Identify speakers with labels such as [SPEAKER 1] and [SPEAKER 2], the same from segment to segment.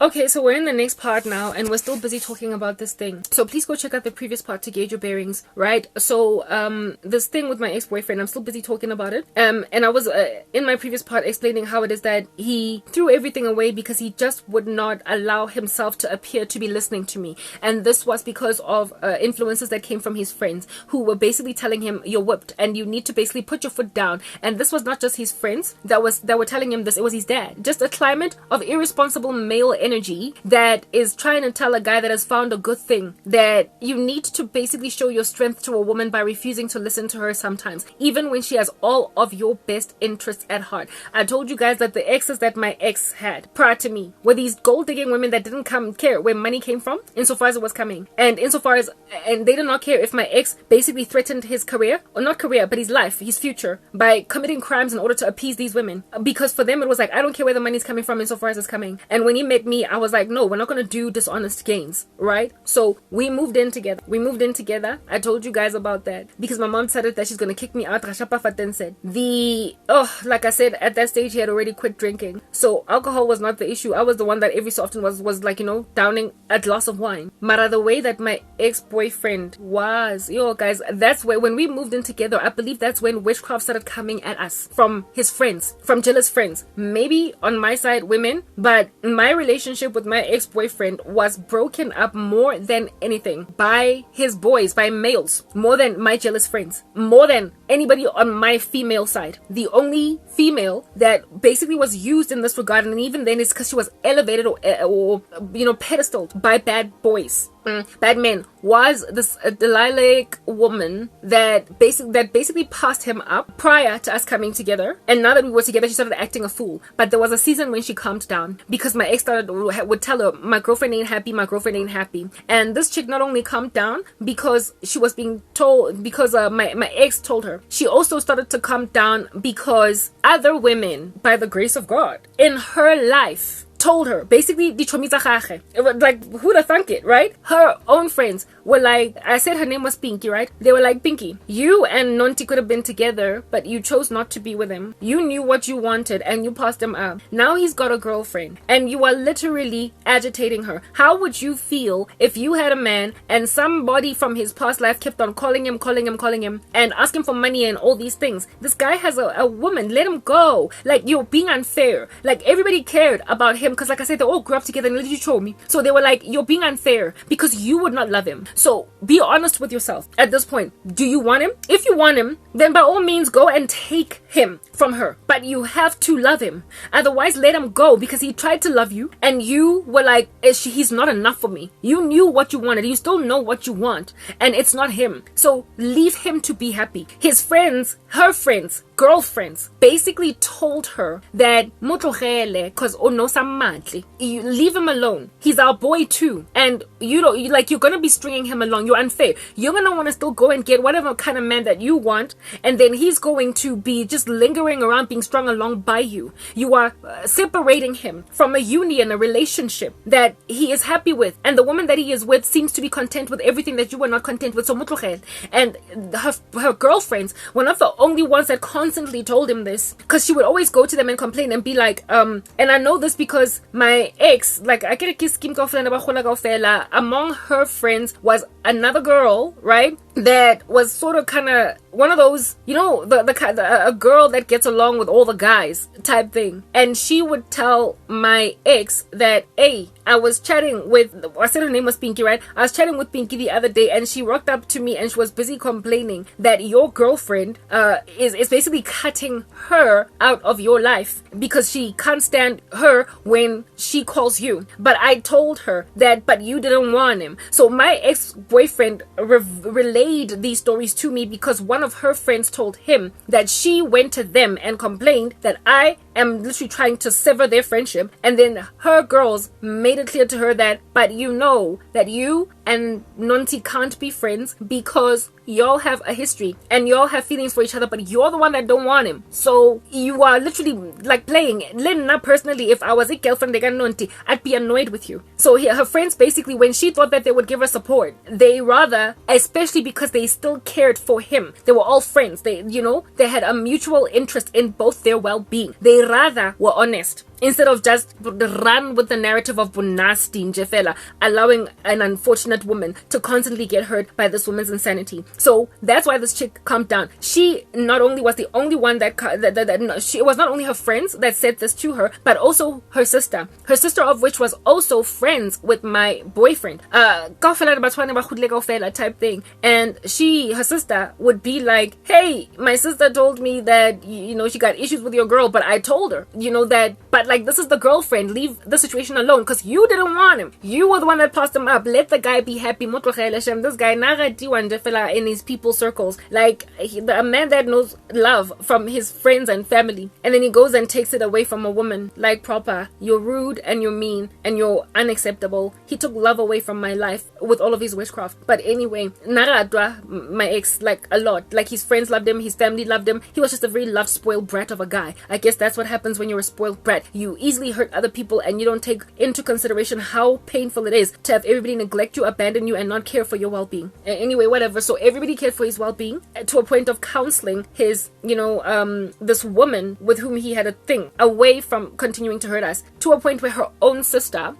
[SPEAKER 1] Okay, so we're in the next part now, and we're still busy talking about this thing. So please go check out the previous part to gauge your bearings, right? So, this thing with my ex-boyfriend, I'm still busy talking about it. And I was in my previous part explaining how it is that he threw everything away because he just would not allow himself to appear to be listening to me. And this was because of influences that came from his friends who were basically telling him, you're whipped and you need to basically put your foot down. And this was not just his friends that were telling him this, it was his dad. Just a climate of irresponsible male energy that is trying to tell a guy that has found a good thing that you need to basically show your strength to a woman by refusing to listen to her sometimes, even when she has all of your best interests at heart. I told you guys that the exes that my ex had prior to me were these gold-digging women that didn't care where money came from insofar as it was coming, and they did not care if my ex basically threatened his career, or not career, but his life, his future, by committing crimes in order to appease these women, because for them it was like, I don't care where the money's coming from insofar as it's coming. And when he met me, I was like, no, we're not going to do dishonest gains, right? So we moved in together. I told you guys about that because my mom decided that she's going to kick me out. Like I said, at that stage he had already quit drinking, so alcohol was not the issue. I was the one that every so often was like, downing a glass of wine. But the way that my ex-boyfriend was, guys, that's where, when we moved in together, I believe that's when witchcraft started coming at us from his friends, from jealous friends. Maybe on my side, women, but my relationship with my ex-boyfriend was broken up more than anything by his boys, by males, more than my jealous friends, more than anybody on my female side. The only female that basically was used in this regard, and even then it's because she was elevated or pedestaled by bad boys, bad men, was this lilac woman that basically passed him up prior to us coming together. And now that we were together, she started acting a fool. But there was a season when she calmed down because my ex would tell her, my girlfriend ain't happy. And this chick not only calmed down because she was being told, because my ex told her, she also started to calm down because other women, by the grace of God, in her life, told her, basically, like, who'd have thunk it, right? Her own friends were like, I said her name was Pinky, right? They were like, Pinky, you and Nonti could have been together, but you chose not to be with him. You knew what you wanted and you passed him up. Now he's got a girlfriend and you are literally agitating her. How would you feel if you had a man and somebody from his past life kept on calling him and asking for money and all these things? This guy has a woman. Let him go. Like, you're being unfair. Like, everybody cared about him because, like I said, they all grew up together and literally told me. So they were like, you're being unfair because you would not love him. So be honest with yourself at this point. Do you want him? If you want him, then by all means go and take him from her. But you have to love him. Otherwise, let him go, because he tried to love you and you were like, he's not enough for me. You knew what you wanted. You still know what you want, and it's not him. So leave him to be happy. His friends, her friends, girlfriends basically told her that because you leave him alone. He's our boy too, and you're gonna be stringing him along. You're unfair. You're gonna want to still go and get whatever kind of man that you want, and then he's going to be just lingering around being strung along by you. You are separating him from a union, a relationship that he is happy with, and the woman that he is with seems to be content with everything that you were not content with. So and her girlfriends were not the only ones that constantly told him this, because she would always go to them and complain and be like, and I know this because my ex, like, I get a kiss among her friends was another girl, right, that was sort of kind of one of those, a girl that gets along with all the guys type thing. And she would tell my ex that, hey, I said her name was Pinky, right? I was chatting with Pinky the other day, and she rocked up to me and she was busy complaining that your girlfriend is basically cutting her out of your life because she can't stand her when she calls you. But I told her that, but you didn't want him. So my ex-boyfriend relayed these stories to me because one of her friends told him that she went to them and complained that I am literally trying to sever their friendship, and then her girls made it clear to her that, but you know that you and Nonti can't be friends because y'all have a history and y'all have feelings for each other, but you're the one that don't want him. So you are literally like playing. Lena, personally, if I was a girlfriend of Nonti, I'd be annoyed with you. So her friends basically, when she thought that they would give her support, they rather, especially because they still cared for him, they were all friends, they had a mutual interest in both their well-being, they rather were honest instead of just run with the narrative of bunasti njefela, allowing an unfortunate woman to constantly get hurt by this woman's insanity. So that's why this chick calmed down. She not only was the only one it was not only her friends that said this to her, but also her sister of which was also friends with my boyfriend, type thing. And her sister would be like, hey, my sister told me that she got issues with your girl, but I told her that, but like, this is the girlfriend, leave the situation alone, because you didn't want him, you were the one that passed him up, let the guy be happy. This guy in his people circles, like a man that knows love from his friends and family, and then he goes and takes it away from a woman. Like, proper, you're rude and you're mean and you're unacceptable. He took love away from my life with all of his witchcraft. But anyway, naradwa my ex like a lot. Like, his friends loved him, his family loved him. He was just a very loved, spoiled brat of a guy. I guess that's what happens when you're a spoiled brat. You easily hurt other people and you don't take into consideration how painful it is to have everybody neglect you, abandon you, and not care for your well-being. Anyway, whatever. So everybody cared for his well-being to a point of counseling his this woman with whom he had a thing away from continuing to hurt us, to a point where her own sister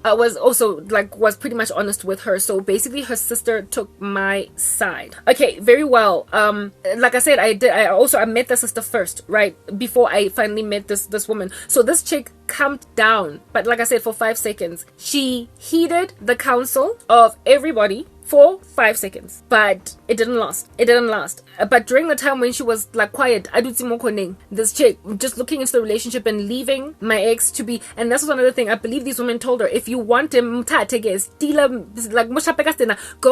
[SPEAKER 1] was also was pretty much honest with her. So basically her sister took my side. Okay, very well. Like I said, I met the sister first, right, before I finally met this woman. So this chick calmed down, but like I said, for 5 seconds she heeded the counsel of everybody for 5 seconds, but it didn't last. But during the time when she was like quiet, this chick just looking into the relationship and leaving my ex to be, and this was another thing. I believe these women told her, if you want him, go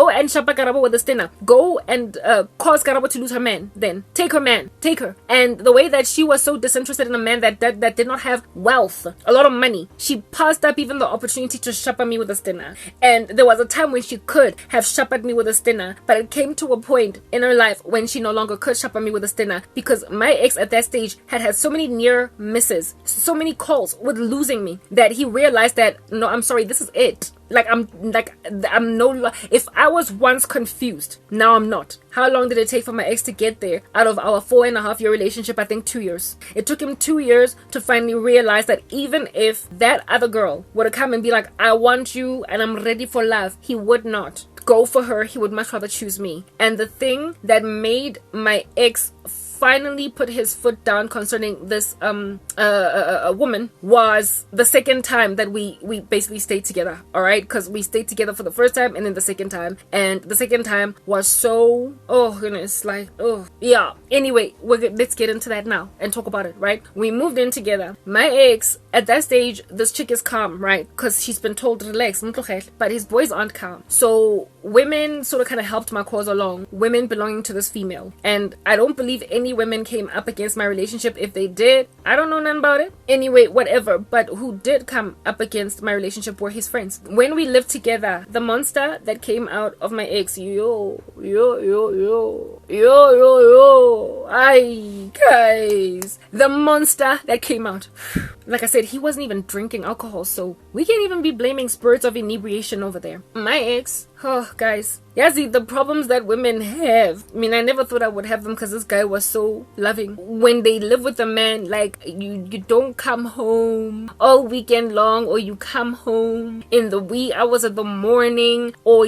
[SPEAKER 1] and shapa Karabo with the stina, go and cause Karabo to lose her man, then take her. And the way that she was so disinterested in a man that did not have wealth, a lot of money, she passed up even the opportunity to shapa me with a stina. And there was a time when she could have shaped me with a stinner, but it came to a point in her life when she no longer could shape me with a stinner, because my ex at that stage had so many near misses, so many calls with losing me, that he realized that, no, I'm sorry, this is it. If I was once confused, now I'm not. How long did it take for my ex to get there? Out of our 4.5-year relationship, I think 2 years. It took him 2 years to finally realize that even if that other girl were to come and be like, I want you and I'm ready for love, he would not go for her. He would much rather choose me. And the thing that made my ex finally put his foot down concerning this woman was the second time that we basically stayed together. All right, because we stayed together for the first time and then the second time, and the second time was so, oh goodness, like, oh yeah. Anyway, let's get into that now and talk about it. Right, we moved in together. My ex at that stage, this chick is calm, right, because she's been told relax, but his boys aren't calm. So women sort of kind of helped my cause along, women belonging to this female, and I don't believe any women came up against my relationship. If they did, I don't know nothing about it. Anyway, whatever. But who did come up against my relationship were his friends. When we lived together, the monster that came out of my ex, ay guys, the monster that came out. Like I said, he wasn't even drinking alcohol, so we can't even be blaming spirits of inebriation over there. My ex, oh guys, yeah, see, the problems that women have, I mean, I never thought I would have them, because this guy was so loving. When they live with a man, like, you don't come home all weekend long, or you come home in the wee hours of the morning, or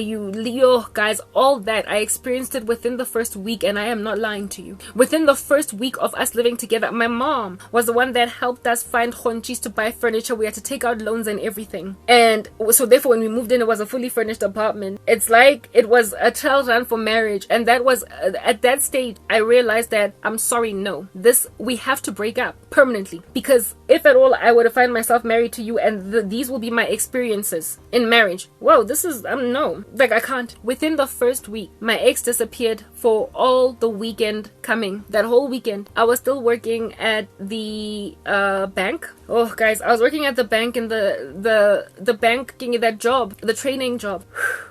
[SPEAKER 1] guys, all that, I experienced it within the first week, and I am not lying to you. Within the first week of us living together, my mom was the one that helped us find honchis to buy furniture. We had to take out loans and everything. And so therefore, when we moved in, it was a fully furnished apartment. It's like it was a trial run for marriage, and that was at that stage I realized that I'm sorry, no, we have to break up permanently, because if at all I were to find myself married to you and these will be my experiences in marriage, whoa, this is no, like, I can't. Within the first week, my ex disappeared for all the weekend coming. That whole weekend I was still working at the bank. Oh guys, I was working at the bank, and the bank gave me that job, the training job.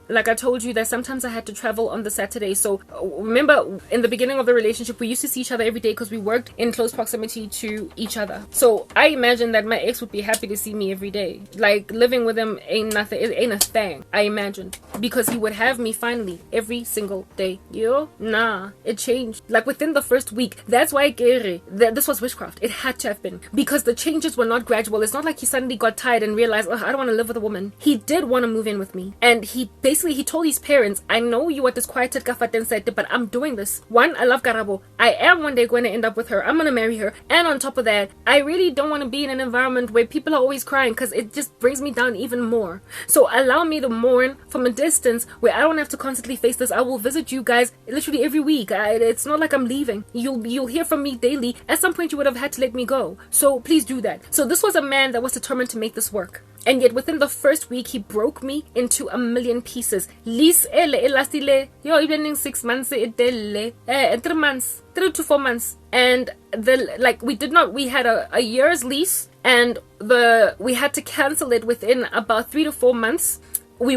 [SPEAKER 1] Like I told you that sometimes I had to travel on the Saturday. So remember, in the beginning of the relationship, we used to see each other every day because we worked in close proximity to each other. So I imagine that my ex would be happy to see me every day. Like, living with him ain't nothing, it ain't a thing, I imagined, because he would have me finally every single day. Nah, it changed. Like within the first week. That's why this was witchcraft. It had to have been, because the changes were not gradual. It's not like he suddenly got tired and realized, oh, I don't want to live with a woman. He did want to move in with me. And he told his parents, I know you are disquieted, but I'm doing this. One, I love Karabo. I am one day going to end up with her. I'm going to marry her. And on top of that, I really don't want to be in an environment where people are always crying, because it just brings me down even more. So allow me to mourn from a distance where I don't have to constantly face this. I will visit you guys literally every week. It's not like I'm leaving. You'll hear from me daily. At some point you would have had to let me go. So please do that. So this was a man that was determined to make this work. And yet within the first week, he broke me into a million pieces. Lease elastile. Yo, even 6 months, 3 months, 3 to 4 months. And we had a year's lease, and we had to cancel it within about 3 to 4 months. We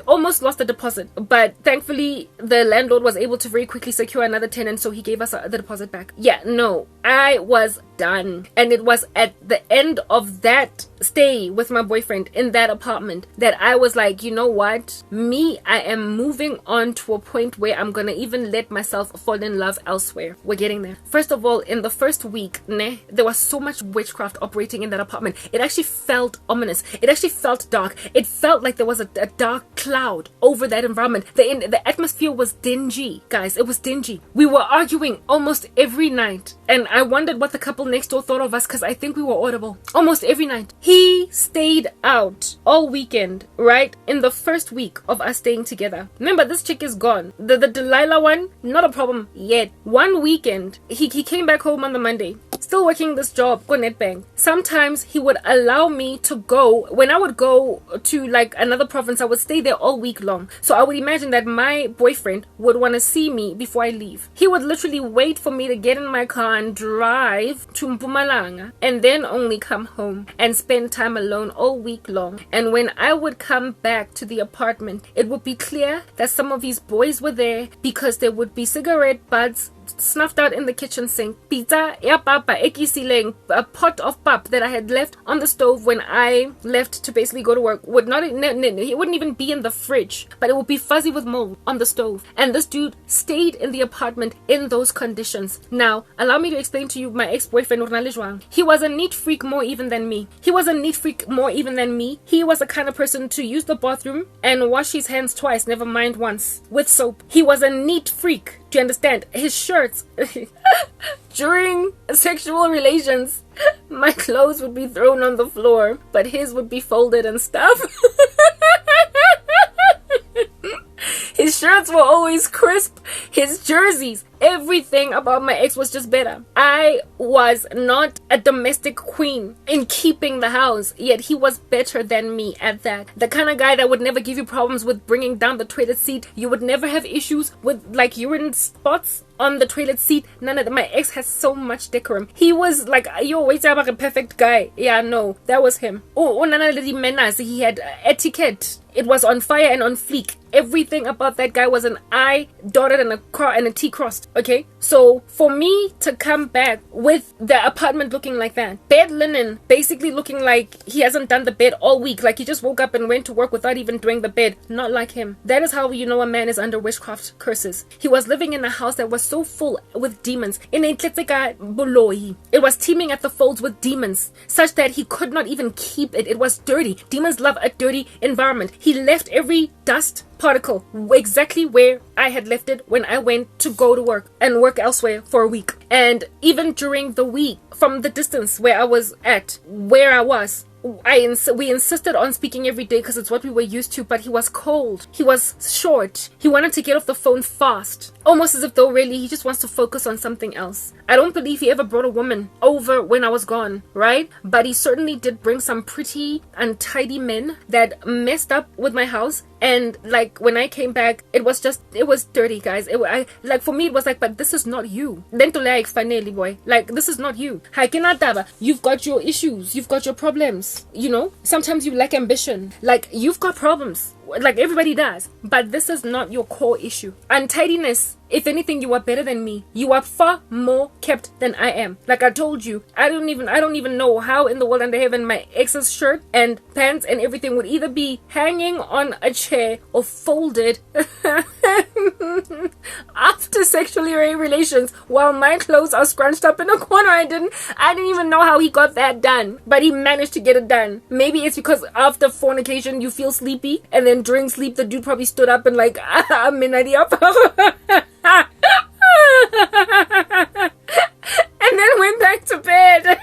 [SPEAKER 1] almost lost the deposit, but thankfully the landlord was able to very quickly secure another tenant, so he gave us the deposit back. Yeah, no, I was done. And it was at the end of that stay with my boyfriend in that apartment that I was like, you know what? I am moving on to a point where I'm gonna even let myself fall in love elsewhere. We're getting there. First of all, in the first week, there was so much witchcraft operating in that apartment. It actually felt ominous. It actually felt dark. It felt like there was a dark cloud over that environment. The atmosphere was dingy, guys. It was dingy. We were arguing almost every night, and I wondered what the couple next door thought of us, because I think we were audible almost every night. He stayed out all weekend, right? In the first week of us staying together. Remember, this chick is gone. The Delilah one, not a problem yet. One weekend, he came back home on the Monday. Still working this job, go Netbank. Sometimes he would allow me to go. When I would go to like another province, I would stay there all week long. So I would imagine that my boyfriend would want to see me before I leave. He would literally wait for me to get in my car and drive to Mpumalanga, and then only come home and spend time alone all week long. And when I would come back to the apartment, it would be clear that some of his boys were there, because there would be cigarette butts snuffed out in the kitchen sink, pizza, ya papa, ekisileng, a pot of pap that I had left on the stove when I left to basically go to work. It wouldn't even be in the fridge, but it would be fuzzy with mold on the stove. And this dude stayed in the apartment in those conditions. Now, allow me to explain to you my ex-boyfriend, he was a neat freak more even than me. He was the kind of person to use the bathroom and wash his hands twice, never mind once, with soap. He was a neat freak. Do you understand? His shirts during sexual relations, my clothes would be thrown on the floor, but his would be folded and stuff. His shirts were always crisp. His jerseys, everything about my ex was just better. I was not a domestic queen in keeping the house, yet he was better than me at that. The kind of guy that would never give you problems with bringing down the toilet seat. You would never have issues with like urine spots on the toilet seat. None of that. My ex has so much decorum. He was like, you always have a perfect guy. Yeah, no, that was him. He had etiquette. It was on fire and on fleek. Everything about that guy was an I dotted and a T crossed. Okay, so for me to come back with the apartment looking like that, bed linen basically looking like he hasn't done the bed all week, like he just woke up and went to work without even doing the bed, not like him. That is how you know a man is under witchcraft curses. He was living in a house that was so full with demons. It was teeming at the folds with demons, such that he could not even keep it. It was dirty. Demons love a dirty environment. He left every dust particle exactly where I had left it when I went to go to work and work elsewhere for a week. And even during the week, from the distance where I was at, where I was, we insisted on speaking every day because it's what we were used to, but he was cold. He was short. He wanted to get off the phone fast. Almost as if though really he just wants to focus on something else. I don't believe he ever brought a woman over when I was gone, right? But he certainly did bring some pretty untidy men that messed up with my house. And like when I came back, it was dirty, guys. For me, it was like, but this is not you. Then to like finally, boy, like this is not you. You've got your issues. You've got your problems. You know, sometimes you lack ambition. Like you've got problems. Like everybody does. But this is not your core issue. Untidiness If anything, you are better than me. You are far more kept than I am. Like I told you, I don't even know how in the world under heaven my ex's shirt and pants and everything would either be hanging on a chair or folded after sexually relations while my clothes are scrunched up in a corner. I didn't even know how he got that done, but he managed to get it done. Maybe it's because after fornication you feel sleepy, and then during sleep the dude probably stood up and like and then went back to bed.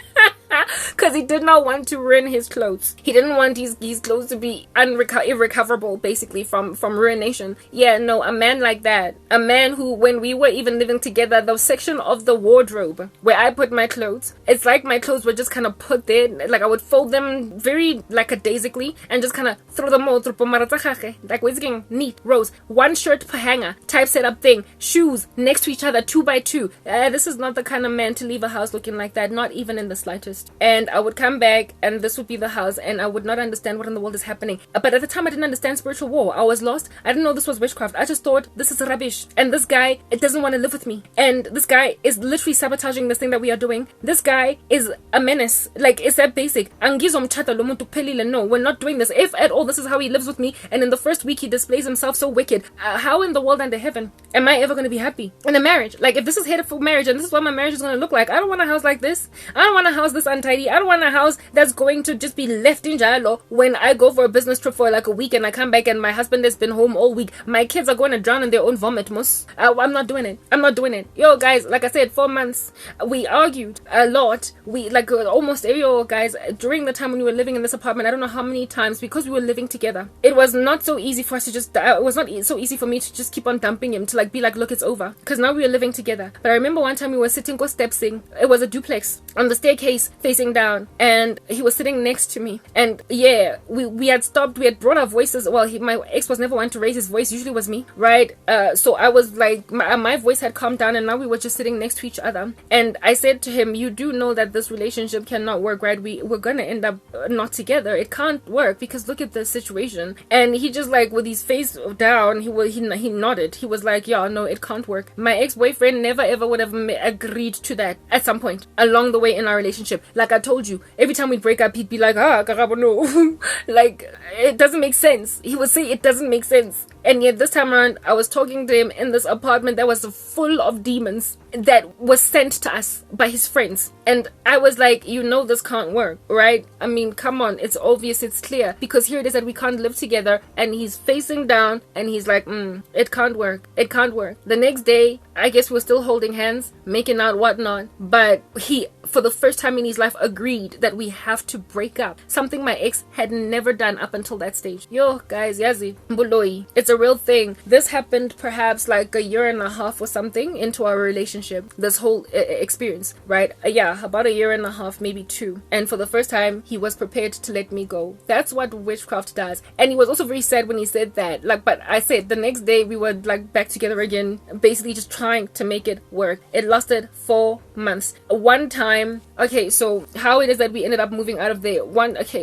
[SPEAKER 1] Because he did not want to ruin his clothes. He didn't want his clothes to be irrecoverable, basically, from ruination. Yeah, no, a man like that. A man who, when we were even living together, the section of the wardrobe where I put my clothes, it's like my clothes were just kind of put there. Like I would fold them very lackadaisically and just kind of throw them all through. Like we're getting neat rows. One shirt per hanger, type setup thing. Shoes next to each other, 2 by 2. This is not the kind of man to leave a house looking like that, not even in the slightest. And I would come back and this would be the house, and I would not understand what in the world is happening. But at the time I didn't understand spiritual war. I was lost. I didn't know this was witchcraft. I just thought this is rubbish, and this guy, it doesn't want to live with me, and this guy is literally sabotaging this thing that we are doing. This guy is a menace. Like, it's that basic. No, we're not doing this. If at all this is how he lives with me, and in the first week he displays himself so wicked, how in the world under heaven am I ever going to be happy in a marriage? Like, if this is headed for marriage and this is what my marriage is going to look like, I don't want a house like this. I don't want a house this untidy. I don't want a house that's going to just be left in jalo when I go for a business trip for like a week and I come back and my husband has been home all week. My kids are going to drown in their own vomit, I'm not doing it. I'm not doing it. Yo, guys, like I said, 4 months. We argued a lot. We, like, almost every guys, during the time when we were living in this apartment, I don't know how many times, because we were living together, it was not so easy for us to just, it was not so easy for me to just keep on dumping him, to like be like, look, it's over. Because now we were living together. But I remember one time we were sitting stepsing. It was a duplex on the staircase facing down, and he was sitting next to me, and yeah, we had stopped. We had brought our voices. Well, my ex was never one to raise his voice. Usually was me, right? So I was like, my voice had calmed down, and now we were just sitting next to each other. And I said to him, you do know that this relationship cannot work, right? We're gonna end up not together. It can't work because look at the situation. And he just, like, with his face down, he nodded. He was like, yeah, no, it can't work. My ex-boyfriend never ever would have agreed to that at some point along the way in our relationship. Like I told you, every time we'd break up, he'd be like, karabo, no. Like, it doesn't make sense. He would say it doesn't make sense. And yet this time around, I was talking to him in this apartment that was full of demons that was sent to us by his friends. And I was like, you know this can't work, right? I mean, come on, it's obvious, it's clear. Because here it is that we can't live together, and he's facing down, and he's like, it can't work. It can't work. The next day, I guess we were still holding hands, making out, whatnot. But he, for the first time in his life, agreed that we have to break up. Something my ex had never done up until that stage. Yo, guys, yazi, mbuloi. It's a real thing. This happened perhaps like a year and a half or something into our relationship. This whole experience, right? Yeah, about a year and a half, maybe 2. And for the first time, he was prepared to let me go. That's what witchcraft does. And he was also very sad when he said that. Like, but I said the next day we were like back together again, basically just trying to make it work. It lasted 4 months. One time, okay, so how it is that we ended up moving out of there.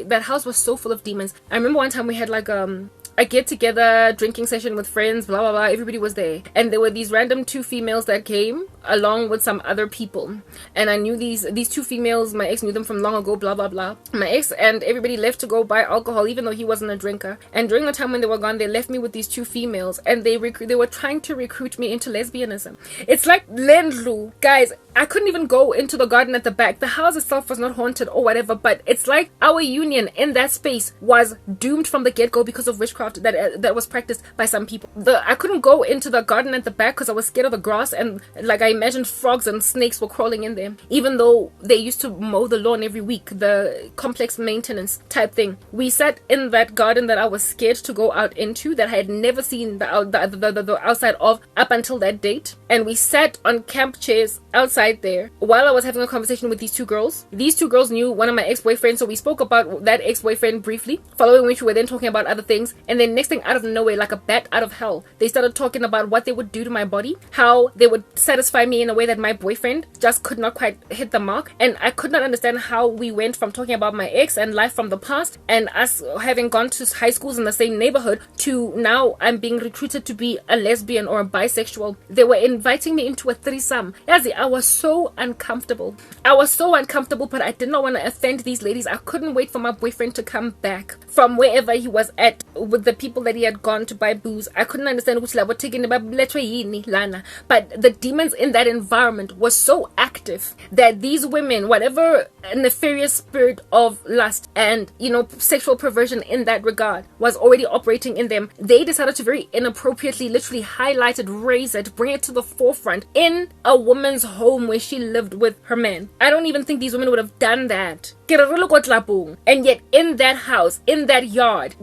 [SPEAKER 1] That house was so full of demons. I remember one time we had like a get together drinking session with friends, blah blah blah. Everybody was there, and there were these random 2 females that came along with some other people, and I knew these 2 females. My ex knew them from long ago, blah blah blah. My ex and everybody left to go buy alcohol, even though he wasn't a drinker. And during the time when they were gone, they left me with these 2 females, and they were trying to recruit me into lesbianism. It's like Lendlu, guys. I couldn't even go into the garden at the back. The house itself was not haunted or whatever, but it's like our union in that space was doomed from the get-go because of witchcraft that was practiced by some people. I couldn't go into the garden at the back because I was scared of the grass, and like I imagined frogs and snakes were crawling in there, even though they used to mow the lawn every week, the complex maintenance type thing. We sat in that garden that I was scared to go out into, that I had never seen the outside of up until that date, and we sat on camp chairs outside there while I was having a conversation with these 2 girls. These 2 girls knew one of my ex-boyfriends, so we spoke about that ex-boyfriend briefly, following which we were then talking about other things. And then next thing, out of nowhere, like a bat out of hell, they started talking about what they would do to my body, how they would satisfy me in a way that my boyfriend just could not quite hit the mark. And I could not understand how we went from talking about my ex and life from the past and us having gone to high schools in the same neighborhood to now I'm being recruited to be a lesbian or a bisexual. They were inviting me into a threesome. Yazi, I was so uncomfortable. But I did not want to offend these ladies. I couldn't wait for my boyfriend to come back from wherever he was at with the people that he had gone to buy booze. I couldn't understand which level taking about lana. But the demons in that environment was so active that these women, whatever nefarious spirit of lust and sexual perversion in that regard was already operating in them, they decided to very inappropriately literally highlight it, raise it, bring it to the forefront in a woman's home where she lived with her man. I don't even think these women would have done that. And yet in that house, in that yard,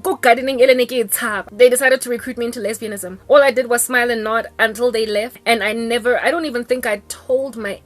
[SPEAKER 1] they decided to recruit me into lesbianism. All I did was smile and nod until they left. And I don't even think I told I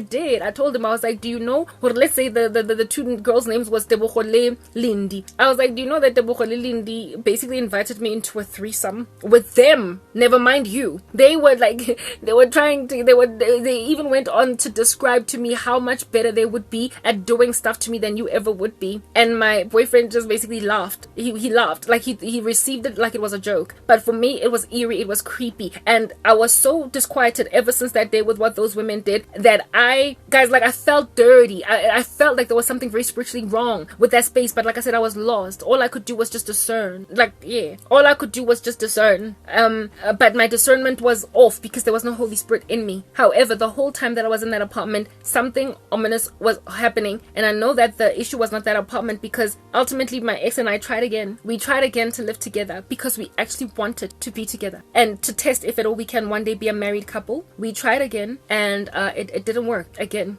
[SPEAKER 1] did. I told them, I was like, do you know, or let's say the two girls' names was Tebohole Lindy. I was like, do you know that Tebohole Lindy basically invited me into a threesome with them? Never mind you. They were like, they even went on to describe to me how much better they would be at doing stuff to me than you ever would be. And my boyfriend just basically laughed. He laughed, like he received it like it was a joke. But for me, it was eerie, it was creepy, and I was so disquieted ever since that day with what those women did that I felt dirty. I felt like there was something very spiritually wrong with that space. But like I said, I was lost. All I could do was just discern. But my discernment was off because there was no Holy Spirit in me. However, the whole time that I was in that apartment, something ominous was happening, and I know that the issue was not that apartment because ultimately my ex and I tried again. We tried again to live together because we actually wanted to be together and to test if at all we can one day be a married couple. We tried again and it didn't work again.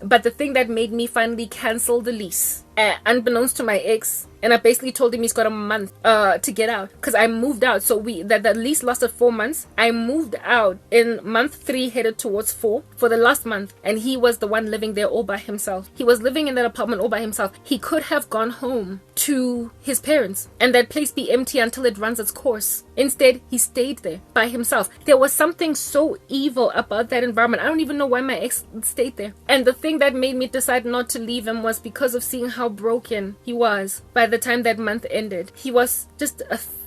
[SPEAKER 1] But the thing that made me finally cancel the lease, unbeknownst to my ex, and I basically told him he's got a month to get out because I moved out. So the lease lasted 4 months. I moved out in month 3, headed towards 4 for the last month, and he was the one living there all by himself. He was living in that apartment all by himself. He could have gone home to his parents and that place be empty until it runs its course. Instead, he stayed there by himself. There was something so evil about that environment. I don't even know why my ex stayed there. And the thing that made me decide not to leave him was because of seeing how broken he was by the time that month ended. He was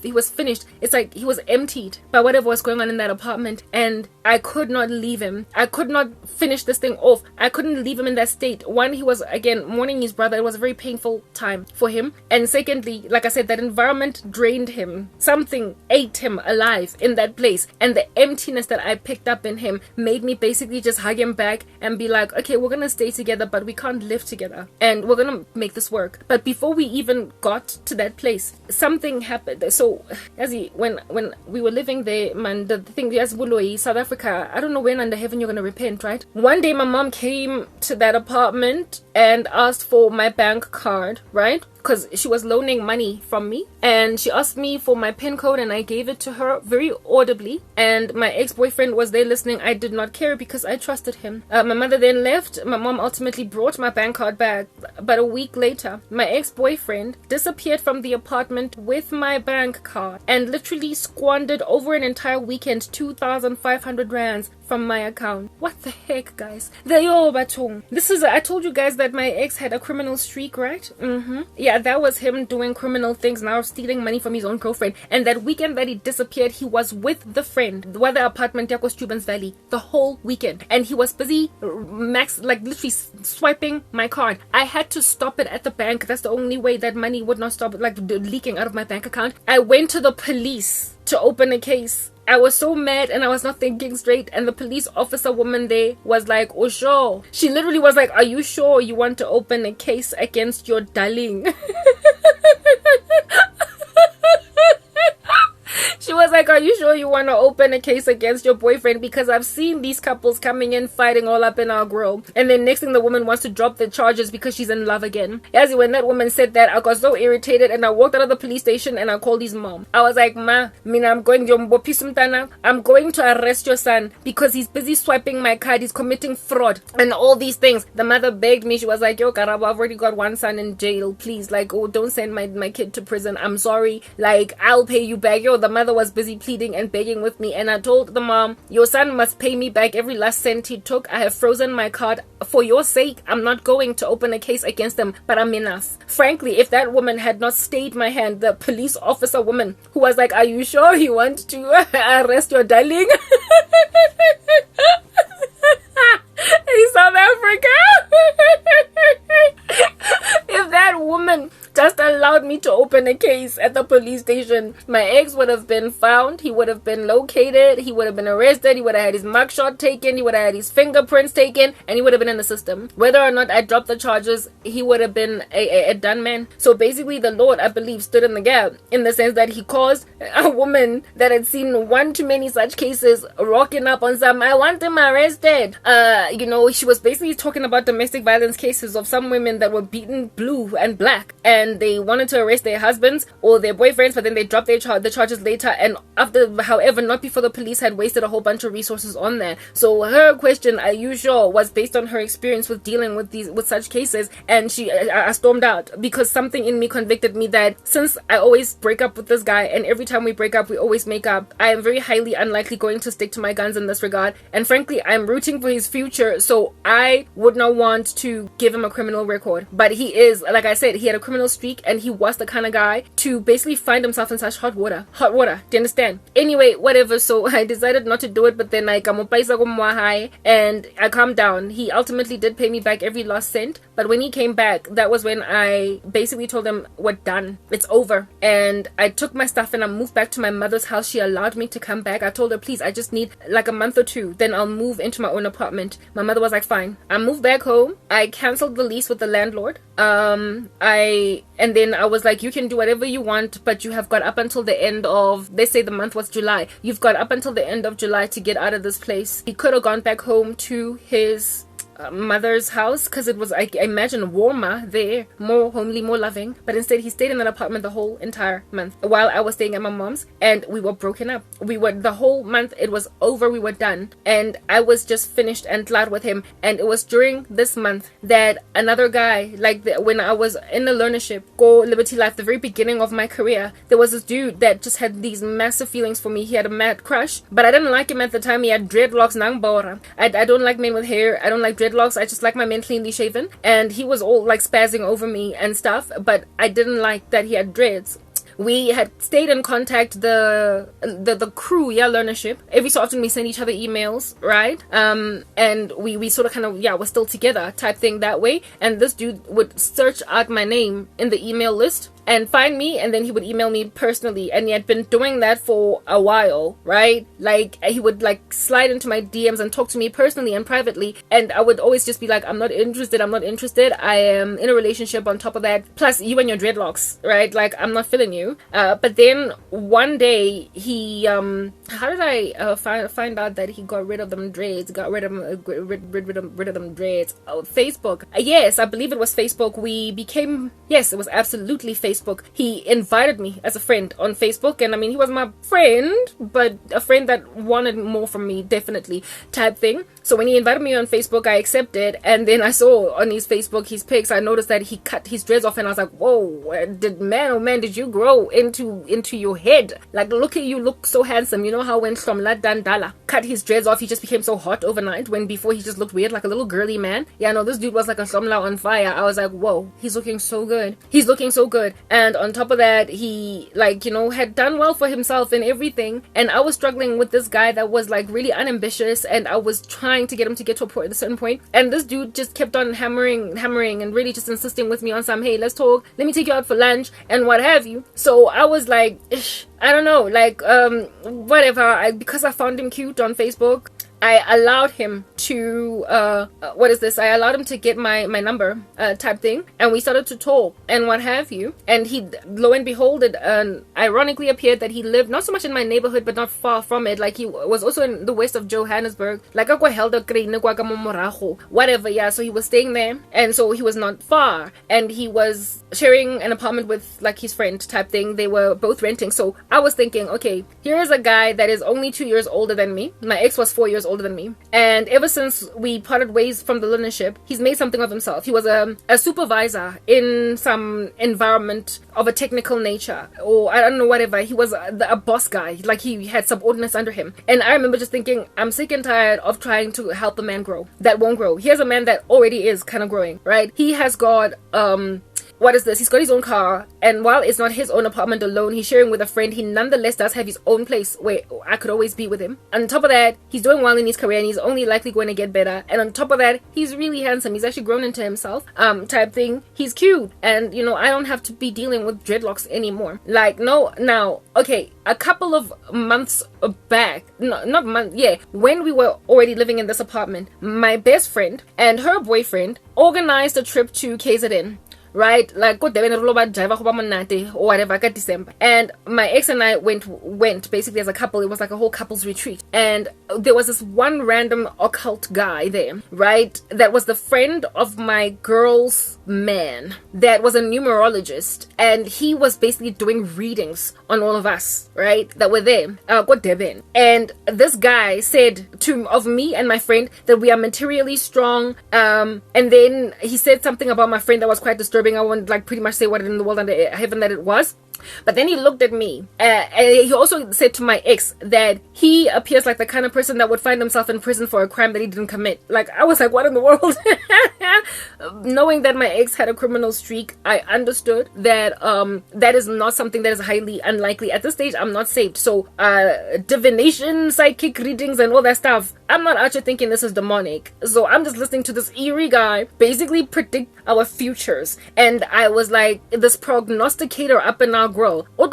[SPEAKER 1] he was finished. It's like he was emptied by whatever was going on in that apartment, and I could not leave him. I could not finish this thing off. I couldn't leave him in that state. One, he was again mourning his brother. It was a very painful time for him. And secondly, like I said, that environment drained him. Something ate him alive in that place, and the emptiness that I picked up in him made me basically just hug him back and be like, okay, we're gonna stay together, but we can't live together, and we're gonna make this work. But before we even got to that place, something happened. So when we were living there, man, the thing is, South Africa, I don't know when under heaven you're gonna repent, right? One day my mom came to that apartment and asked for my bank card, right? Because she was loaning money from me, and she asked me for my PIN code, and I gave it to her very audibly. And my ex-boyfriend was there listening. I did not care because I trusted him. My mother then left. My mom ultimately brought my bank card back. But a week later, my ex-boyfriend disappeared from the apartment with my bank card and literally squandered over an entire weekend 2,500 rands from my account. What the heck, guys? This is I told you guys that my ex had a criminal streak, right? Yeah, that was him doing criminal things, now stealing money from his own girlfriend. And that weekend that he disappeared, he was with the friend, the apartment Yako Stubens Valley, the whole weekend, and he was busy literally swiping my card. I had to stop it at the bank. That's the only way that money would not stop leaking out of my bank account. I went to the police to open a case. I was so mad and I was not thinking straight, and the police officer woman there was like, oh sure. She literally was like, are you sure you want to open a case against your darling? She was like, are you sure you want to open a case against your boyfriend? Because I've seen these couples coming in fighting all up in our grill. And then next thing, the woman wants to drop the charges because she's in love again. As when that woman said that, I got so irritated and I walked out of the police station and I called his mom. I was like, Ma, I'm going to arrest your son because he's busy swiping my card. He's committing fraud and all these things. The mother begged me. She was like, yo, Karabo, I've already got one son in jail. Please, don't send my kid to prison. I'm sorry. I'll pay you back. Yo, the mother was busy pleading and begging with me, and I told the mom, your son must pay me back every last cent he took. I have frozen my card. For your sake, I'm not going to open a case against him, but I'm enough. Frankly, if that woman had not stayed my hand, the police officer woman who was like, are you sure you want to arrest your darling? In South Africa. If that woman just allowed me to open a case at the police station, my ex would have been found, he would have been located, he would have been arrested, he would have had his mugshot taken, he would have had his fingerprints taken, and he would have been in the system. Whether or not I dropped the charges, he would have been a done man. So basically the Lord, I believe, stood in the gap, in the sense that he caused a woman that had seen one too many such cases rocking up on some, I want him arrested. She was basically talking about domestic violence cases of some women that were beaten blue and black, and they wanted to arrest their husbands or their boyfriends, but then they dropped the charges later, and after, however, not before the police had wasted a whole bunch of resources on that. So her question, are you sure, was based on her experience with dealing with such cases, and I stormed out because something in me convicted me that since I always break up with this guy, and every time we break up we always make up, I am very highly unlikely going to stick to my guns in this regard, and frankly I'm rooting for his future, so I would not want to give him a criminal record. But he is, like I said, he had a criminal streak, and he was the kind of guy to basically find himself in such hot water, do you understand? Anyway, whatever, so I decided not to do it, but then I and I calmed down. He ultimately did pay me back every last cent, but when he came back, that was when I basically told him, we're done, it's over. And I took my stuff and I moved back to my mother's house. She allowed me to come back. I told her, please, I just need like a month or two, then I'll move into my own apartment. My mother was like, fine. I moved back home. I canceled the lease with the landlord. And then I was like, you can do whatever you want, but you have got up until the end of, they say the month was July, you've got up until the end of July to get out of this place. He could have gone back home to his mother's house, because it was, I imagine, warmer there, more homely, more loving, but instead he stayed in that apartment the whole entire month while I was staying at my mom's, and we were broken up. We were, the whole month, it was over, we were done, and I was just finished and glad with him. And it was during this month that another guy, when I was in the learnership, Go Liberty Life, the very beginning of my career, there was this dude that just had these massive feelings for me. He had a mad crush, but I didn't like him at the time. He had dreadlocks, nang bora. I don't like men with hair, I don't like dreadlocks, I just like my men cleanly shaven, and he was all like spazzing over me and stuff, but I didn't like that he had dreads. We had stayed in contact, the crew, learnership. Every so often we send each other emails, right? And we sort of kind of, we're still together type thing that way. And this dude would search out my name in the email list and find me, and then he would email me personally, and he had been doing that for a while, right? Like, he would like slide into my DMs and talk to me personally and privately, and I would always just be like, I'm not interested, I am in a relationship on top of that, plus you and your dreadlocks, right? Like, I'm not feeling you. But then one day he how did I find out that he got rid of them dreads, rid of them dreads? Oh, Facebook. Yes, I believe it was Facebook. We became, yes, it was absolutely Facebook. He invited me as a friend on Facebook, and I mean, he was my friend, but a friend that wanted more from me, definitely, type thing. So when he invited me on Facebook, I accepted, and then I saw on his Facebook, his pics, I noticed that he cut his dreads off, and I was like, whoa, did you grow into your head? Like, look at you, look so handsome. You know how when Shomla Dandala cut his dreads off, he just became so hot overnight, when before he just looked weird, like a little girly man? Yeah, no, this dude was like a Shomla on fire. I was like, whoa, he's looking so good. He's looking so good. And on top of that, he, like, had done well for himself and everything, and I was struggling with this guy that was like really unambitious, and I was trying to get him to get to a certain point, and this dude just kept on hammering and really just insisting with me on some, hey, let's talk, let me take you out for lunch and what have you. So I was like, I don't know, like, whatever. Because I found him cute on Facebook, I allowed him to I allowed him to get my number type thing, and we started to talk and what have you. And he, lo and behold, it ironically appeared that he lived not so much in my neighborhood, but not far from it. Like, he was also in the west of Johannesburg, like whatever. Yeah, so he was staying there, and so he was not far, and he was sharing an apartment with like his friend type thing. They were both renting. So I was thinking, okay, here is a guy that is only 2 years older than me. My ex was 4 years older older than me. And ever since we parted ways from the learnership, he's made something of himself. He was a supervisor in some environment of a technical nature, or I don't know, whatever. He was a boss guy. Like, he had subordinates under him. And I remember just thinking, I'm sick and tired of trying to help a man grow that won't grow. Here's a man that already is kind of growing, right? He has got what is this? He's got his own car, and while it's not his own apartment alone, he's sharing with a friend. He nonetheless does have his own place where I could always be with him. On top of that, he's doing well in his career, and he's only likely going to get better. And on top of that, he's really handsome. He's actually grown into himself, type thing. He's cute, and you know, I don't have to be dealing with dreadlocks anymore. Like, no, now, okay, a couple of months back, not months, yeah, when we were already living in this apartment, my best friend and her boyfriend organized a trip to KZN. Right, like or whatever, December, and my ex and I went basically as a couple. It was like a whole couples retreat, and there was this one random occult guy there, right, that was the friend of my girl's man, that was a numerologist, and he was basically doing readings on all of us, right, that were there, and this guy said of me and my friend that we are materially strong, and then he said something about my friend that was quite disturbing. I won't like pretty much say what in the world under heaven that it was. But then he looked at me, and he also said to my ex that he appears like the kind of person that would find himself in prison for a crime that he didn't commit. Like, I was like, what in the world? Knowing that my ex had a criminal streak, I understood that that is not something that is highly unlikely. At this stage, I'm not saved. So divination, psychic readings, and all that stuff, I'm not actually thinking this is demonic. So I'm just listening to this eerie guy basically predict our futures. And I was like, this prognosticator up in our grow. But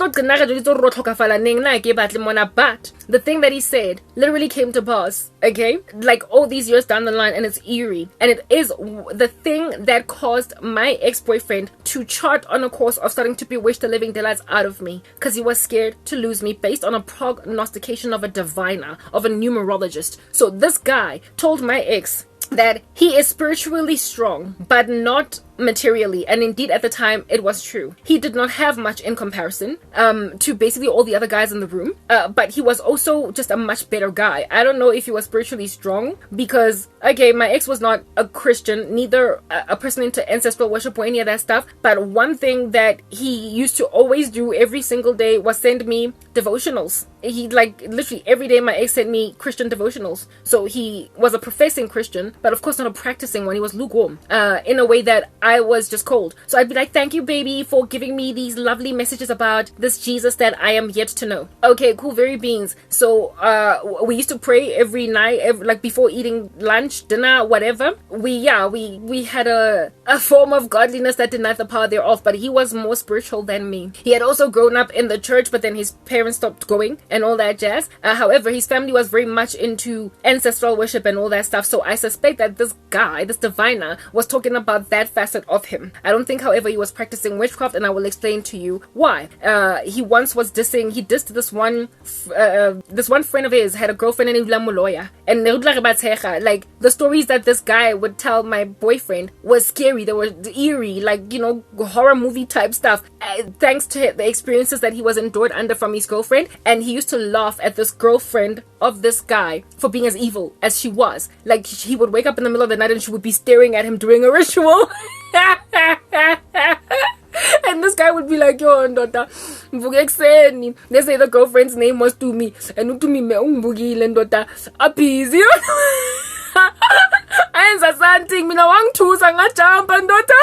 [SPEAKER 1] the thing that he said literally came to pass, okay? Like all these years down the line, and it's eerie. And it is the thing that caused my ex-boyfriend to chart on a course of starting to bewitch the living daylights out of me, because he was scared to lose me based on a prognostication of a diviner, of a numerologist. So this guy told my ex that he is spiritually strong, but not materially, and indeed at the time it was true. He did not have much in comparison to basically all the other guys in the room, but he was also just a much better guy. I don't know if he was spiritually strong, because okay, my ex was not a Christian, neither a person into ancestral worship or any of that stuff, but one thing that he used to always do every single day was send me devotionals. He, like, literally every day my ex sent me Christian devotionals. So he was a professing Christian, but of course not a practicing one. He was lukewarm in a way that I was just cold. So I'd be like, thank you, baby, for giving me these lovely messages about this Jesus that I am yet to know. Okay, cool, very beans. So we used to pray every night, like before eating lunch, dinner, whatever. We had a form of godliness that denied the power thereof, but he was more spiritual than me. He had also grown up in the church, but then his parents stopped going and all that jazz. However, his family was very much into ancestral worship and all that stuff. So I suspect that this guy, this diviner, was talking about that facet of him. I don't think, however, he was practicing witchcraft, and I will explain to you why. He once was dissed this one friend of his, had a girlfriend named Lamuloya, and like the stories that this guy would tell my boyfriend was scary. They were eerie, like, you know, horror movie type stuff, thanks to the experiences that he was endured under from his girlfriend. And he used to laugh at this girlfriend of this guy for being as evil as she was. Like, he would wake up in the middle of the night and she would be staring at him doing a ritual. And this guy would be like, yo, ndoda, mvuke they say the girlfriend's name was Tumi, and Utumi me ungibukile ndoda aphizi. Ayenza something, mina wangithusa ngajumpa ndoda.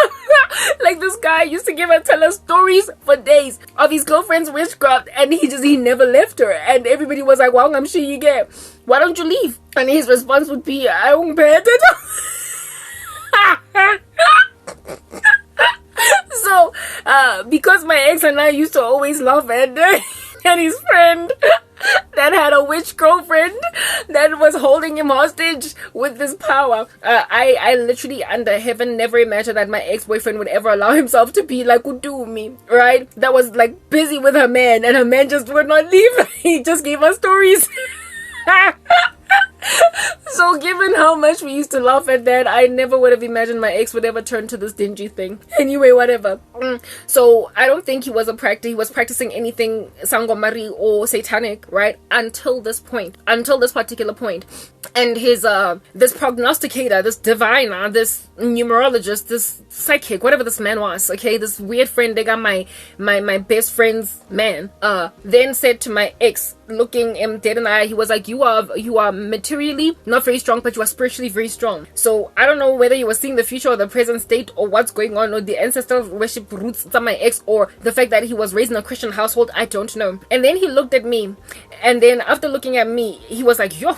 [SPEAKER 1] Like, this guy used to tell us stories for days of his girlfriend's witchcraft, and he never left her, and everybody was like, wow, I'm sure you get, why don't you leave? And his response would be, I won't pay attention. So, because my ex and I used to always laugh at and his friend that had a witch girlfriend that was holding him hostage with this power, I literally under heaven never imagined that my ex-boyfriend would ever allow himself to be like Udumi, right? That was like busy with her man, and her man just would not leave. He just gave us stories. So given how much we used to laugh at that, I never would have imagined my ex would ever turn to this dingy thing. Anyway, whatever. So I don't think he was practicing anything sangomari or satanic, right? Until this particular point. And his this prognosticator, this diviner, this numerologist, this psychic, whatever this man was, okay, this weird friend, they got my best friend's man, then said to my ex, looking him dead in the eye, he was like, you are materially not very strong, but you are spiritually very strong. So I don't know whether you were seeing the future or the present state or what's going on, or the ancestral worship roots of my ex, or the fact that he was raised in a Christian household. I don't know. And then he looked at me, and then after looking at me, he was like, yo,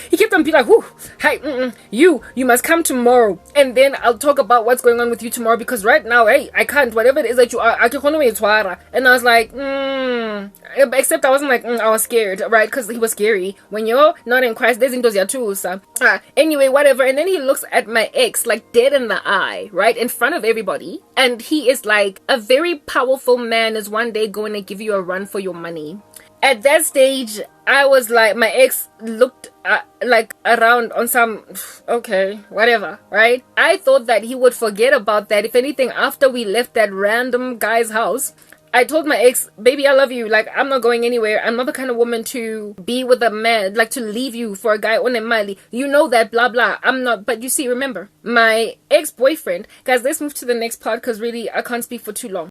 [SPEAKER 1] he kept on being like, whoo, hi, you must come tomorrow, and then I'll talk about what's going on with you tomorrow, because right now, hey, I can't, whatever it is that you are, and I was like, except I wasn't like, I was scared, right? Because he was scary. When you're not in Christ, there's into your tools. Anyway, whatever. And then he looks at my ex like dead in the eye, right, in front of everybody, and he is like, a very powerful man is one day going to give you a run for your money. At that stage, I was like, my ex looked like around on some, okay, whatever, right? I thought that he would forget about that. If anything, after we left that random guy's house, I told my ex, baby, I love you. Like, I'm not going anywhere. I'm not the kind of woman to be with a man, like to leave you for a guy on a mali. You know that, blah, blah. I'm not. But you see, remember, my ex-boyfriend, guys, let's move to the next part because really I can't speak for too long.